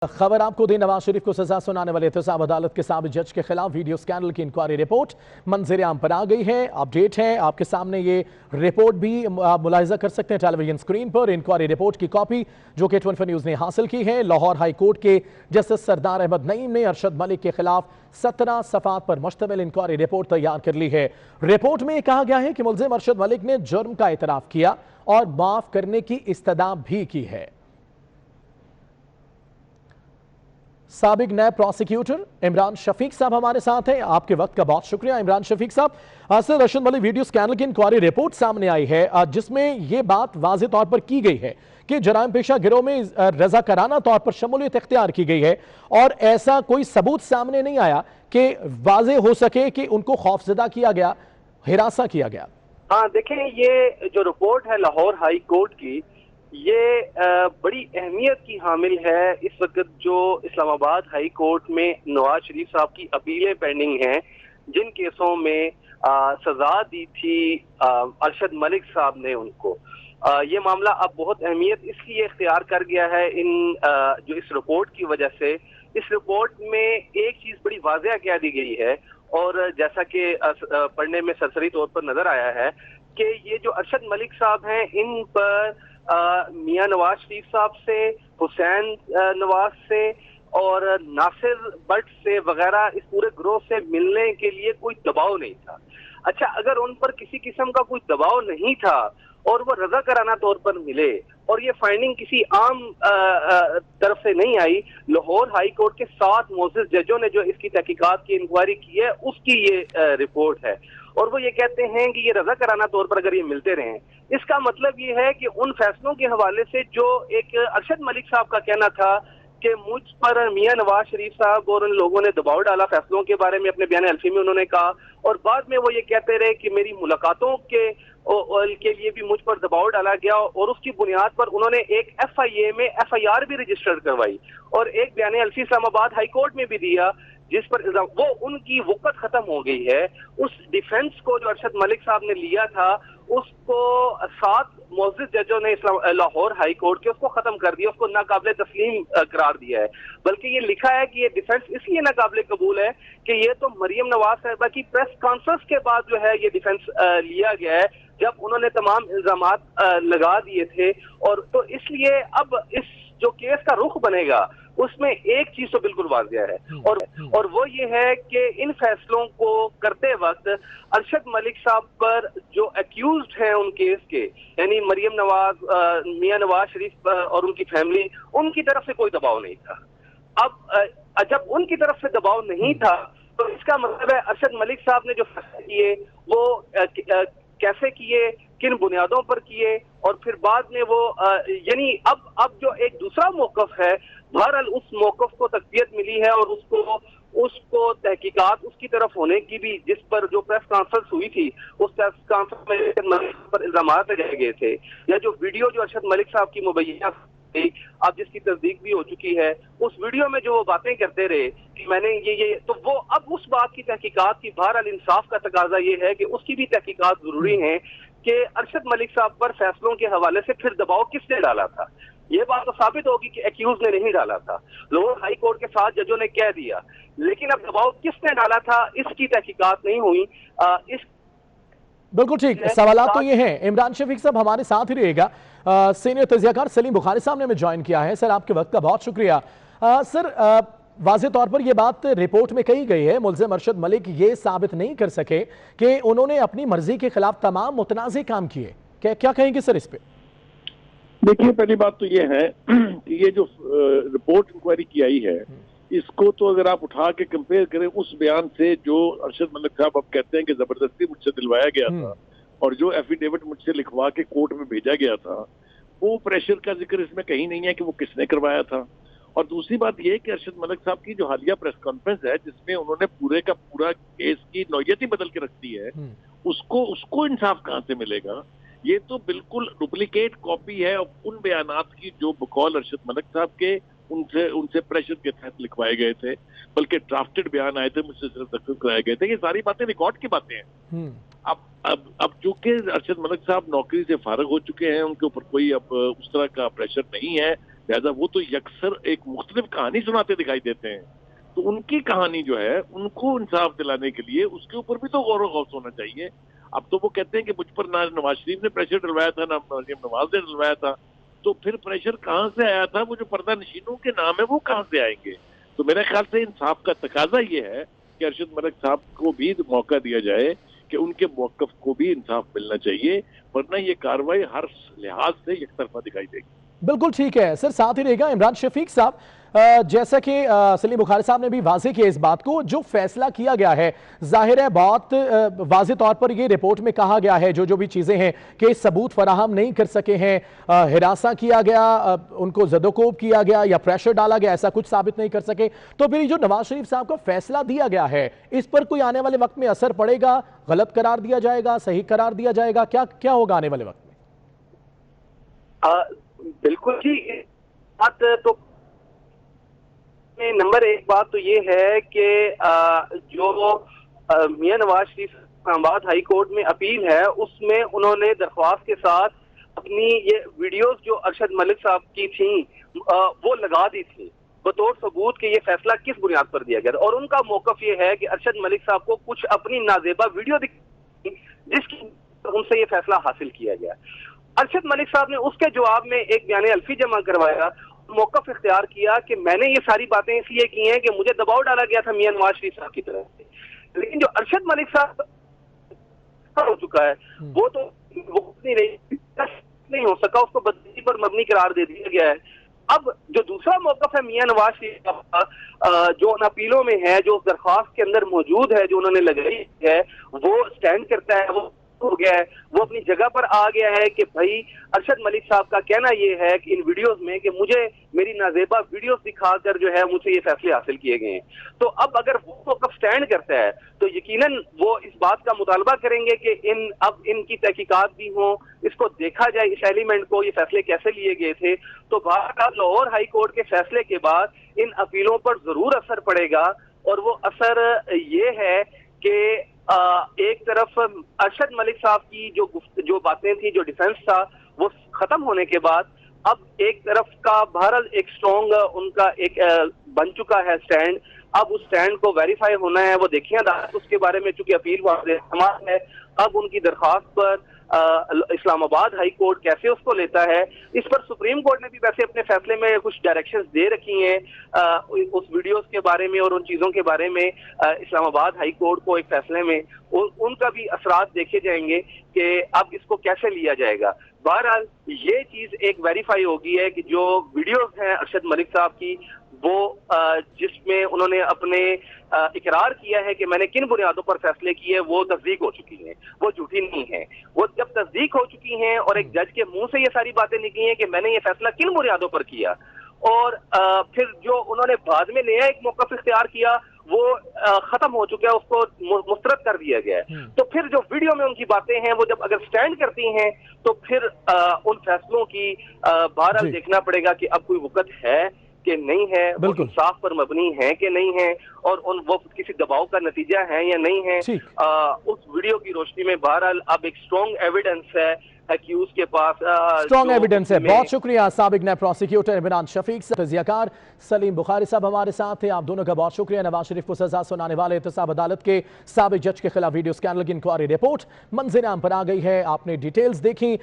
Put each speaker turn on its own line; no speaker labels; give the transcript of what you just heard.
खबर आपको दें, नवाज शरीफ को सजा सुनाने वाले एहतसाब अदालत के साबित जज के खिलाफ वीडियो स्कैंडल की इंक्वायरी रिपोर्ट मंजर आम पर आ गई है। अपडेट है आपके सामने, ये रिपोर्ट भी आप मुलाहिजा कर सकते हैं टेलीविजन स्क्रीन पर। इंक्वायरी रिपोर्ट की कॉपी जो कि 24 न्यूज़ ने हासिल की है। लाहौर हाई कोर्ट के जस्टिस सरदार अहमद नईम ने अरशद मलिक के खिलाफ 17 सफ़ात पर मुश्तमिल इंक्वायरी रिपोर्ट तैयार कर ली है। रिपोर्ट में कहा गया है कि मुल्जिम अरशद मलिक ने जुर्म का इतराफ किया और माफ करने की इस्तदा भी की है। साबिक नैब प्रोसिक्यूटर इमरान शफीक साहब हमारे साथ हैं। आपके वक्त का बहुत शुक्रिया इमरान शफीक साहब। Sir, Arshad Malik video scandal की इंक्वायरी रिपोर्ट सामने आई है जिसमें यह बात वाज़ेह तौर पर की गई है कि जराइम पेशा गिरोह में रज़ाकाराना तौर पर शमूलियत इख्तियार की गई है और ऐसा कोई सबूत सामने नहीं आया कि वाज़ेह हो सके कि उनको खौफजदा किया गया, हिरासा किया गया।
हाँ, देखें, ये जो रिपोर्ट है लाहौर हाई कोर्ट की, ये बड़ी अहमियत की हामिल है। इस वक्त जो इस्लामाबाद हाई कोर्ट में नवाज शरीफ साहब की अपीलें पेंडिंग हैं, जिन केसों में सजा दी थी अरशद मलिक साहब ने उनको, ये मामला अब बहुत अहमियत इसलिए इख्तियार कर गया है जो इस रिपोर्ट की वजह से। इस रिपोर्ट में एक चीज बड़ी वाज़ेह कह दी गई है और जैसा कि पढ़ने में सरसरी तौर पर नजर आया है कि ये जो अरशद मलिक साहब हैं, इन पर मियां नवाज शरीफ साहब से, हुसैन नवाज से और नासिर भट्ट से वगैरह इस पूरे ग्रोह से मिलने के लिए कोई दबाव नहीं था। अच्छा, अगर उन पर किसी किस्म का कोई दबाव नहीं था और वो रज़ाकाराना तौर पर मिले और ये फाइंडिंग किसी आम तरफ से नहीं आई, लाहौर हाई कोर्ट के 7 मोअज़्ज़िज़ जजों ने जो इसकी तहकीकात की इंक्वायरी की है, उसकी ये रिपोर्ट है। और वो ये कहते हैं कि ये रज़ाकाराना तौर पर अगर ये मिलते रहें, इसका मतलब ये है कि उन फैसलों के हवाले से जो एक अरशद मलिक साहब का कहना था कि मुझ पर मियां नवाज शरीफ साहब और उन लोगों ने दबाव डाला फैसलों के बारे में, अपने बयान अल्फी में उन्होंने कहा, और बाद में वो ये कहते रहे कि मेरी मुलाकातों के लिए भी मुझ पर दबाव डाला गया और उसकी बुनियाद पर उन्होंने एक FIA में FIR भी रजिस्टर करवाई और एक बयान अल्फी इस्लामाबाद हाई कोर्ट में भी दिया, जिस पर वो उनकी वक़्त खत्म हो गई है। उस डिफेंस को जो अरशद मलिक साहब ने लिया था, उसको 7 मुअज़्ज़िज़ जजों ने लाहौर हाई कोर्ट के उसको खत्म कर दिया, उसको नाकाबिले तस्लीम करार दिया है। बल्कि ये लिखा है कि ये डिफेंस इसलिए नाकाबिले कबूल है कि ये तो मरियम नवाज साहिबा की प्रेस कॉन्फ्रेंस के बाद जो है ये डिफेंस लिया गया है, जब उन्होंने तमाम इल्जामात लगा दिए थे। और तो इसलिए अब इस जो केस का रुख बनेगा उसमें एक चीज तो बिल्कुल वाज़ेह है और वो ये है कि इन फैसलों को करते वक्त अरशद मलिक साहब पर जो एक्यूज्ड हैं उन केस के, यानी मरियम नवाज, मियां नवाज शरीफ और उनकी फैमिली, उनकी तरफ से कोई दबाव नहीं था। अब जब उनकी तरफ से दबाव नहीं था तो इसका मतलब है अरशद मलिक साहब ने जो फैसले किए वो कैसे किए, किन बुनियादों पर किए, और फिर बाद में वो यानी अब जो एक दूसरा मौकफ है, बहरहाल उस मौकफ को तकबीयत मिली है और उसको तहकीकात उसकी तरफ होने की भी, जिस पर जो प्रेस कॉन्फ्रेंस हुई थी, उस प्रेस कॉन्फ्रेंस में अरशद मलिक पर इल्जामात लगाए गए थे, या जो वीडियो जो अरशद मलिक साहब की मुबैना अब जिसकी तस्दीक भी हो चुकी है, उस वीडियो में जो वो बातें करते रहे कि मैंने ये तो वो अब उस बात की तहकीकात की, बहरहाल इंसाफ का तकाजा ये है कि उसकी भी तहकीकात जरूरी है कि अरशद मलिक साहब पर फैसलों के हवाले से फिर दबाव किसने डाला था। ये बात तो साबित होगी कि एक्यूज ने नहीं डाला था, लाहौर हाई कोर्ट के 7 जजों ने कह दिया, लेकिन अब दबाव किसने डाला था इसकी तहकीकात नहीं हुई।
बिल्कुल ठीक, सवाल तो ये हैं। इमरान शफीक साहब हमारे साथ ही रहेगा। सीनियर तजियाकार सलीम बुखारी साहब ने हमें ज्वाइन किया है। सर, आपके वक्त का बहुत शुक्रिया। सर, वाज़ेह तौर पर यह बात रिपोर्ट में कही गई है, मुल्ज़िम अरशद मलिक ये साबित नहीं कर सके कि उन्होंने अपनी मर्जी के खिलाफ तमाम मुतनाज़े काम किए। क्या कहेंगे सर इस पे?
देखिए, पहली बात तो ये है कि ये जो रिपोर्ट इंक्वायरी की आई है, इसको तो अगर आप उठा के कंपेयर करें उस बयान से जो अरशद मलिक साहब अब कहते हैं कि जबरदस्ती मुझसे दिलवाया गया था और जो एफिडेविट मुझसे लिखवा के कोर्ट में भेजा गया था, वो प्रेशर का जिक्र इसमें कहीं नहीं है कि वो किसने करवाया था। और दूसरी बात ये कि अरशद मलिक साहब की जो हालिया प्रेस कॉन्फ्रेंस है, जिसमें उन्होंने पूरे का पूरा केस की नौयत ही बदल के रख दी है, उसको इंसाफ कहाँ से मिलेगा? ये तो बिल्कुल डुप्लीकेट कॉपी है उन बयानात की जो बकौल अरशद मलिक साहब के उनसे प्रेशर के तहत लिखवाए गए थे, बल्कि ड्राफ्टेड बयान आए थे, मुझसे सिर्फ तकसीम कराए गए थे। ये सारी बातें रिकॉर्ड की बातें हैं। अब चूंकि अरशद मलिक साहब नौकरी से फारिग हो चुके हैं, उनके ऊपर कोई अब उस तरह का प्रेशर नहीं है, لہذا وہ تو یکسر ایک مختلف کہانی سناتے دکھائی دیتے ہیں. تو ان کی کہانی جو ہے ان کو انصاف دلانے کے لیے اس کے اوپر بھی تو غور و خوض ہونا چاہیے. اب تو وہ کہتے ہیں کہ مجھ پر نہ نواز شریف نے پریشر ڈلوایا تھا نہ مریم نواز نے ڈلوایا تھا. تو پھر پریشر کہاں سے آیا تھا؟ وہ جو پردہ نشینوں کے نام ہے وہ کہاں سے آئیں گے؟ تو میرے خیال سے انصاف کا تقاضا یہ ہے کہ ارشد ملک صاحب کو بھی موقع دیا جائے کہ ان کے موقف کو بھی انصاف ملنا چاہیے، ورنہ یہ کارروائی ہر لحاظ سے یک طرفہ دکھائی دے گی.
بالکل ٹھیک ہے سر. ساتھ ہی رہے گا عمران شفیق صاحب، جیسا کہ سلیم بخاری صاحب نے بھی واضح کیا اس بات کو، جو فیصلہ کیا گیا ہے ظاہر ہے بہت واضح طور پر یہ رپورٹ میں کہا گیا ہے جو بھی چیزیں ہیں کہ ثبوت فراہم نہیں کر سکے ہیں، ہراساں کیا گیا، ان کو زد و کوب کیا گیا یا پریشر ڈالا گیا، ایسا کچھ ثابت نہیں کر سکے. تو پھر جو نواز شریف صاحب کو فیصلہ دیا گیا ہے اس پر کوئی آنے والے وقت میں اثر پڑے گا؟ غلط قرار دیا جائے گا، صحیح قرار دیا جائے گا؟ کیا ہوگا آنے والے وقت میں؟
بالکل جی. بات تو نمبر ایک بات تو یہ ہے کہ جو میاں نواز شریف اسلام آباد ہائی کورٹ میں اپیل ہے اس میں انہوں نے درخواست کے ساتھ اپنی یہ ویڈیوز جو ارشد ملک صاحب کی تھیں وہ لگا دی تھی بطور ثبوت کہ یہ فیصلہ کس بنیاد پر دیا گیا تھا. اور ان کا موقف یہ ہے کہ ارشد ملک صاحب کو کچھ اپنی نازیبا ویڈیو دکھی جس کی ان سے یہ فیصلہ حاصل کیا گیا. ارشد ملک صاحب نے اس کے جواب میں ایک بیان الفی جمع کروایا، موقف اختیار کیا کہ میں نے یہ ساری باتیں اس لیے کی ہیں کہ مجھے دباؤ ڈالا گیا تھا میاں نواز شریف صاحب کی طرف سے. لیکن جو ارشد ملک صاحب ہو چکا ہے وہ تو نہیں ہو سکا، اس کو بدنی پر مبنی قرار دے دیا گیا ہے. اب جو دوسرا موقف ہے میاں نواز شریف کا جو ان اپیلوں میں ہے، جو درخواست کے اندر موجود ہے، جو انہوں نے لگائی ہے، وہ سٹینڈ کرتا ہے، وہ ہو گیا ہے، وہ اپنی جگہ پر آ گیا ہے کہ بھائی ارشد ملک صاحب کا کہنا یہ ہے کہ ان ویڈیوز میں کہ مجھے میری نازیبا ویڈیوز دکھا کر جو ہے مجھ سے یہ فیصلے حاصل کیے گئے ہیں. تو اب اگر وہ موقف سٹینڈ کرتا ہے تو یقیناً وہ اس بات کا مطالبہ کریں گے کہ اب ان کی تحقیقات بھی ہوں، اس کو دیکھا جائے اس ایلیمنٹ کو، یہ فیصلے کیسے لیے گئے تھے. تو بہرحال لاہور ہائی کورٹ کے فیصلے کے بعد ان اپیلوں پر ضرور اثر پڑے گا، اور وہ اثر یہ ہے کہ ایک طرف ارشد ملک صاحب کی جو باتیں تھیں، جو ڈیفنس تھا، وہ ختم ہونے کے بعد اب ایک طرف کا بہرحال ایک سٹرونگ ان کا ایک بن چکا ہے سٹینڈ. اب اس سٹینڈ کو ویریفائی ہونا ہے، وہ دیکھیں عدالت اس کے بارے میں، چونکہ اپیل واضح ہے. اب ان کی درخواست پر اسلام آباد ہائی کورٹ کیسے اس کو لیتا ہے، اس پر سپریم کورٹ نے بھی ویسے اپنے فیصلے میں کچھ ڈائریکشنز دے رکھی ہیں اس ویڈیوز کے بارے میں اور ان چیزوں کے بارے میں. اسلام آباد ہائی کورٹ کو ایک فیصلے میں ان کا بھی اثرات دیکھے جائیں گے کہ اب اس کو کیسے لیا جائے گا. بہرحال یہ چیز ایک ویریفائی ہوگی ہے کہ جو ویڈیوز ہیں ارشد ملک صاحب کی، وہ جس میں انہوں نے اپنے اقرار کیا ہے کہ میں نے کن بنیادوں پر فیصلے کیے، وہ تصدیق ہو چکی ہیں، وہ جھوٹی نہیں ہیں. وہ جب تصدیق ہو چکی ہیں اور ایک جج کے منہ سے یہ ساری باتیں نکلی ہیں کہ میں نے یہ فیصلہ کن بنیادوں پر کیا، اور پھر جو انہوں نے بعد میں نیا ایک موقف اختیار کیا وہ ختم ہو چکا ہے، اس کو مسترد کر دیا گیا ہے. تو پھر جو ویڈیو میں ان کی باتیں ہیں وہ جب اگر سٹینڈ کرتی ہیں تو پھر ان فیصلوں کی بہرحال دیکھنا پڑے گا کہ اب کوئی وقت ہے کہ نہیں ہے، وہ انصاف پر مبنی ہے کہ نہیں ہے، اور وہ کسی دباؤ کا نتیجہ ہے یا نہیں ہے. اس ویڈیو کی روشنی میں بہرحال اب ایک سٹرونگ ایویڈنس ہے ایکیوز کے پاس،
سٹرونگ ایویڈنس ہے. بہت شکریہ سابق نیب پروسیکیوٹر عمران شفیق، تجزیہ کار سلیم بخاری صاحب ہمارے ساتھ تھے. آپ دونوں کا بہت شکریہ. نواز شریف کو سزا سنانے والے احتساب عدالت کے سابق جج کے خلاف ویڈیو اسکینڈل کی انکوائری رپورٹ منظر عام پر آ گئی ہے. آپ نے ڈیٹیلز دیکھیں.